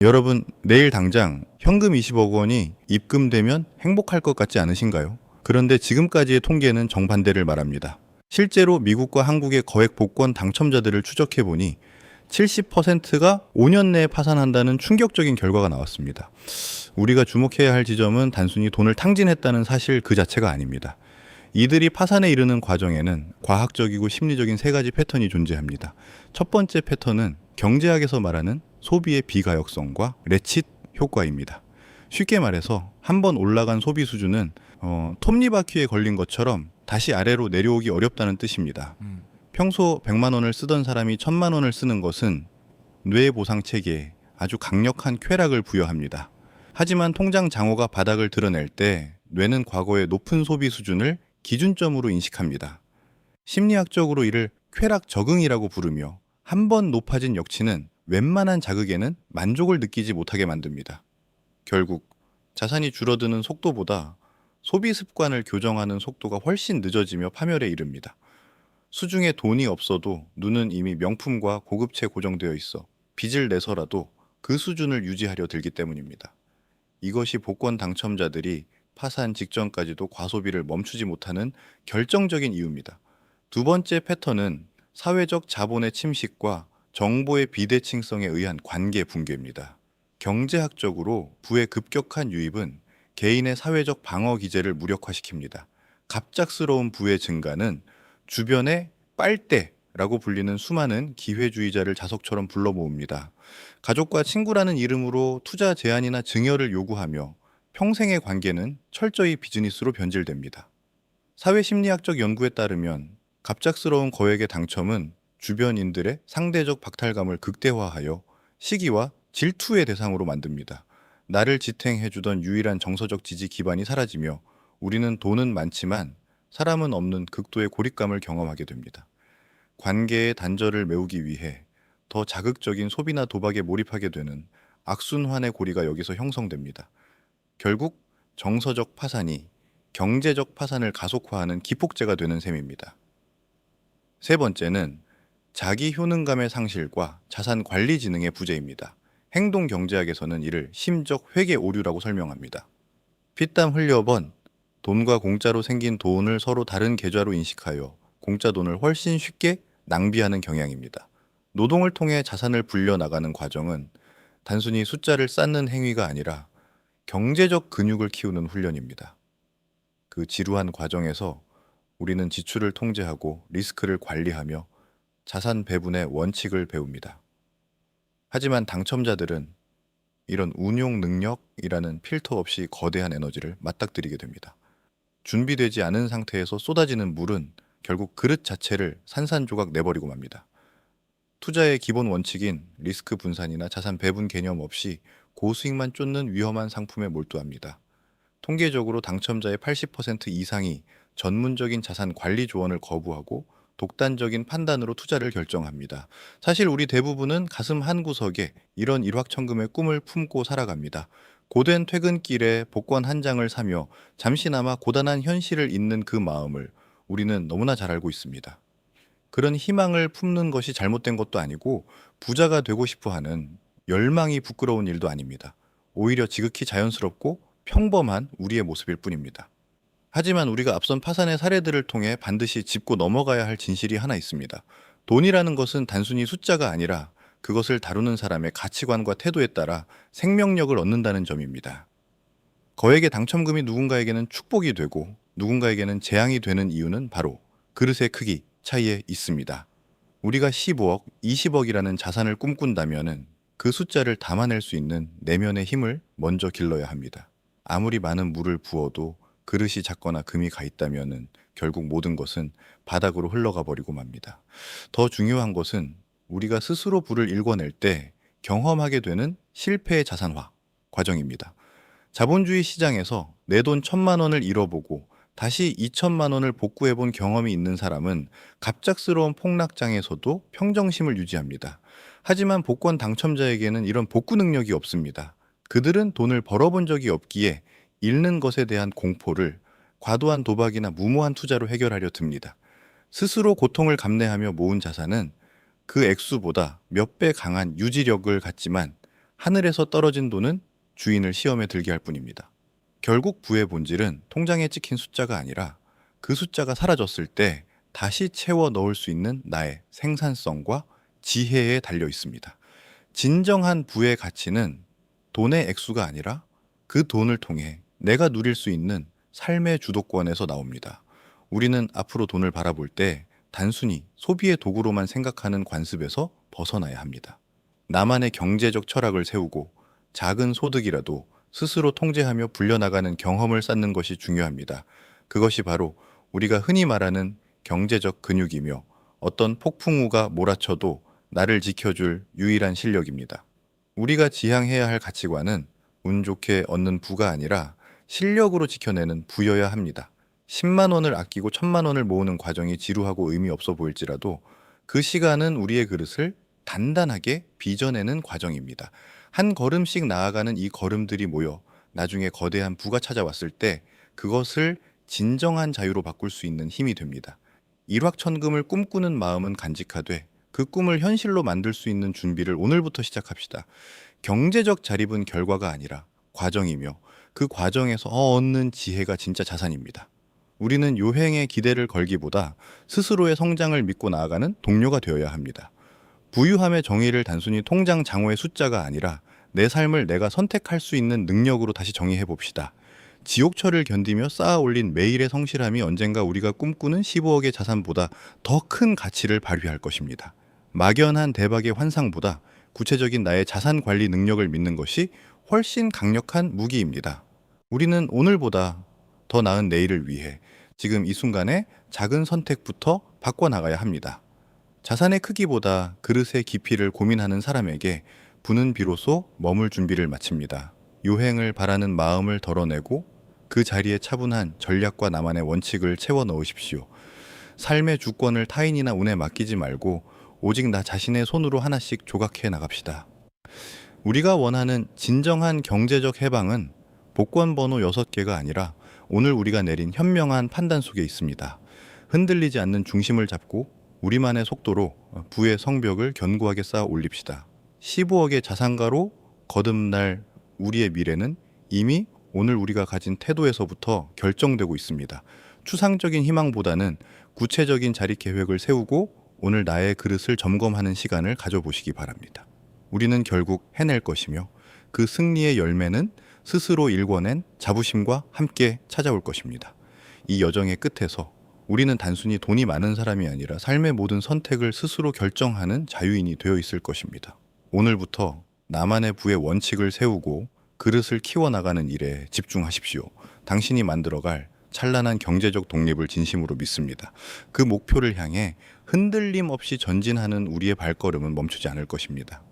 여러분, 내일 당장 현금 20억 원이 입금되면 행복할 것 같지 않으신가요? 그런데 지금까지의 통계는 정반대를 말합니다. 실제로 미국과 한국의 거액 복권 당첨자들을 추적해보니 70%가 5년 내에 파산한다는 충격적인 결과가 나왔습니다. 우리가 주목해야 할 지점은 단순히 돈을 탕진했다는 사실 그 자체가 아닙니다. 이들이 파산에 이르는 과정에는 과학적이고 심리적인 세 가지 패턴이 존재합니다. 첫 번째 패턴은 경제학에서 말하는 소비의 비가역성과 레칫 효과입니다. 쉽게 말해서 한번 올라간 소비 수준은 톱니바퀴에 걸린 것처럼 다시 아래로 내려오기 어렵다는 뜻입니다. 평소 100만 원을 쓰던 사람이 1000만 원을 쓰는 것은 뇌 보상 체계에 아주 강력한 쾌락을 부여합니다. 하지만 통장 잔고가 바닥을 드러낼 때 뇌는 과거의 높은 소비 수준을 기준점으로 인식합니다. 심리학적으로 이를 쾌락 적응이라고 부르며 한 번 높아진 역치는 웬만한 자극에는 만족을 느끼지 못하게 만듭니다. 결국 자산이 줄어드는 속도보다 소비 습관을 교정하는 속도가 훨씬 늦어지며 파멸에 이릅니다. 수중에 돈이 없어도 눈은 이미 명품과 고급채 고정되어 있어 빚을 내서라도 그 수준을 유지하려 들기 때문입니다. 이것이 복권 당첨자들이 파산 직전까지도 과소비를 멈추지 못하는 결정적인 이유입니다. 두 번째 패턴은 사회적 자본의 침식과 정보의 비대칭성에 의한 관계 붕괴입니다. 경제학적으로 부의 급격한 유입은 개인의 사회적 방어 기제를 무력화시킵니다. 갑작스러운 부의 증가는 주변에 빨대라고 불리는 수많은 기회주의자를 자석처럼 불러 모읍니다. 가족과 친구라는 이름으로 투자 제한이나 증여를 요구하며 평생의 관계는 철저히 비즈니스로 변질됩니다. 사회심리학적 연구에 따르면 갑작스러운 거액의 당첨은 주변인들의 상대적 박탈감을 극대화하여 시기와 질투의 대상으로 만듭니다. 나를 지탱해주던 유일한 정서적 지지 기반이 사라지며 우리는 돈은 많지만 사람은 없는 극도의 고립감을 경험하게 됩니다. 관계의 단절을 메우기 위해 더 자극적인 소비나 도박에 몰입하게 되는 악순환의 고리가 여기서 형성됩니다. 결국 정서적 파산이 경제적 파산을 가속화하는 기폭제가 되는 셈입니다. 세 번째는 자기 효능감의 상실과 자산 관리 지능의 부재입니다. 행동 경제학에서는 이를 심적 회계 오류라고 설명합니다. 피땀 흘려번 돈과 공짜로 생긴 돈을 서로 다른 계좌로 인식하여 공짜 돈을 훨씬 쉽게 낭비하는 경향입니다. 노동을 통해 자산을 불려나가는 과정은 단순히 숫자를 쌓는 행위가 아니라 경제적 근육을 키우는 훈련입니다. 그 지루한 과정에서 우리는 지출을 통제하고 리스크를 관리하며 자산 배분의 원칙을 배웁니다. 하지만 당첨자들은 이런 운용 능력이라는 필터 없이 거대한 에너지를 맞닥뜨리게 됩니다. 준비되지 않은 상태에서 쏟아지는 물은 결국 그릇 자체를 산산조각 내버리고 맙니다. 투자의 기본 원칙인 리스크 분산이나 자산 배분 개념 없이 고수익만 쫓는 위험한 상품에 몰두합니다. 통계적으로 당첨자의 80% 이상이 전문적인 자산 관리 조언을 거부하고 독단적인 판단으로 투자를 결정합니다. 사실 우리 대부분은 가슴 한구석에 이런 일확천금의 꿈을 품고 살아갑니다. 고된 퇴근길에 복권 한 장을 사며 잠시나마 고단한 현실을 잊는 그 마음을 우리는 너무나 잘 알고 있습니다. 그런 희망을 품는 것이 잘못된 것도 아니고 부자가 되고 싶어 하는 열망이 부끄러운 일도 아닙니다. 오히려 지극히 자연스럽고 평범한 우리의 모습일 뿐입니다. 하지만 우리가 앞선 파산의 사례들을 통해 반드시 짚고 넘어가야 할 진실이 하나 있습니다. 돈이라는 것은 단순히 숫자가 아니라 그것을 다루는 사람의 가치관과 태도에 따라 생명력을 얻는다는 점입니다. 거액의 당첨금이 누군가에게는 축복이 되고 누군가에게는 재앙이 되는 이유는 바로 그릇의 크기 차이에 있습니다. 우리가 15억, 20억이라는 자산을 꿈꾼다면 그 숫자를 담아낼 수 있는 내면의 힘을 먼저 길러야 합니다. 아무리 많은 물을 부어도 그릇이 작거나 금이 가 있다면 결국 모든 것은 바닥으로 흘러가 버리고 맙니다. 더 중요한 것은 우리가 스스로 불을 일궈낼 때 경험하게 되는 실패의 자산화 과정입니다. 자본주의 시장에서 내 돈 1000만 원을 잃어보고 다시 2000만 원을 복구해본 경험이 있는 사람은 갑작스러운 폭락장에서도 평정심을 유지합니다. 하지만 복권 당첨자에게는 이런 복구 능력이 없습니다. 그들은 돈을 벌어본 적이 없기에 잃는 것에 대한 공포를 과도한 도박이나 무모한 투자로 해결하려 듭니다. 스스로 고통을 감내하며 모은 자산은 그 액수보다 몇 배 강한 유지력을 갖지만 하늘에서 떨어진 돈은 주인을 시험에 들게 할 뿐입니다. 결국 부의 본질은 통장에 찍힌 숫자가 아니라 그 숫자가 사라졌을 때 다시 채워 넣을 수 있는 나의 생산성과 지혜에 달려 있습니다. 진정한 부의 가치는 돈의 액수가 아니라 그 돈을 통해 내가 누릴 수 있는 삶의 주도권에서 나옵니다. 우리는 앞으로 돈을 바라볼 때 단순히 소비의 도구로만 생각하는 관습에서 벗어나야 합니다. 나만의 경제적 철학을 세우고 작은 소득이라도 스스로 통제하며 불려나가는 경험을 쌓는 것이 중요합니다. 그것이 바로 우리가 흔히 말하는 경제적 근육이며 어떤 폭풍우가 몰아쳐도 나를 지켜줄 유일한 실력입니다. 우리가 지향해야 할 가치관은 운 좋게 얻는 부가 아니라 실력으로 지켜내는 부여야 합니다. 10만 원을 아끼고 1000만 원을 모으는 과정이 지루하고 의미 없어 보일지라도 그 시간은 우리의 그릇을 단단하게 빚어내는 과정입니다. 한 걸음씩 나아가는 이 걸음들이 모여 나중에 거대한 부가 찾아왔을 때 그것을 진정한 자유로 바꿀 수 있는 힘이 됩니다. 일확천금을 꿈꾸는 마음은 간직하되 그 꿈을 현실로 만들 수 있는 준비를 오늘부터 시작합시다. 경제적 자립은 결과가 아니라 과정이며 그 과정에서 얻는 지혜가 진짜 자산입니다. 우리는 요행에 기대를 걸기보다 스스로의 성장을 믿고 나아가는 동료가 되어야 합니다. 부유함의 정의를 단순히 통장 장호의 숫자가 아니라 내 삶을 내가 선택할 수 있는 능력으로 다시 정의해 봅시다. 지옥철을 견디며 쌓아 올린 매일의 성실함이 언젠가 우리가 꿈꾸는 15억의 자산보다 더 큰 가치를 발휘할 것입니다. 막연한 대박의 환상보다 구체적인 나의 자산 관리 능력을 믿는 것이 훨씬 강력한 무기입니다. 우리는 오늘보다 더 나은 내일을 위해 지금 이 순간에 작은 선택부터 바꿔나가야 합니다. 자산의 크기보다 그릇의 깊이를 고민하는 사람에게 부는 비로소 머물 준비를 마칩니다. 요행을 바라는 마음을 덜어내고 그 자리에 차분한 전략과 나만의 원칙을 채워 넣으십시오. 삶의 주권을 타인이나 운에 맡기지 말고 오직 나 자신의 손으로 하나씩 조각해 나갑시다. 우리가 원하는 진정한 경제적 해방은 복권 번호 6개가 아니라 오늘 우리가 내린 현명한 판단 속에 있습니다. 흔들리지 않는 중심을 잡고 우리만의 속도로 부의 성벽을 견고하게 쌓아 올립시다. 15억의 자산가로 거듭날 우리의 미래는 이미 오늘 우리가 가진 태도에서부터 결정되고 있습니다. 추상적인 희망보다는 구체적인 자립 계획을 세우고 오늘 나의 그릇을 점검하는 시간을 가져보시기 바랍니다. 우리는 결국 해낼 것이며 그 승리의 열매는 스스로 일궈낸 자부심과 함께 찾아올 것입니다. 이 여정의 끝에서 우리는 단순히 돈이 많은 사람이 아니라 삶의 모든 선택을 스스로 결정하는 자유인이 되어 있을 것입니다. 오늘부터 나만의 부의 원칙을 세우고 그릇을 키워나가는 일에 집중하십시오. 당신이 만들어갈 찬란한 경제적 독립을 진심으로 믿습니다. 그 목표를 향해 흔들림 없이 전진하는 우리의 발걸음은 멈추지 않을 것입니다.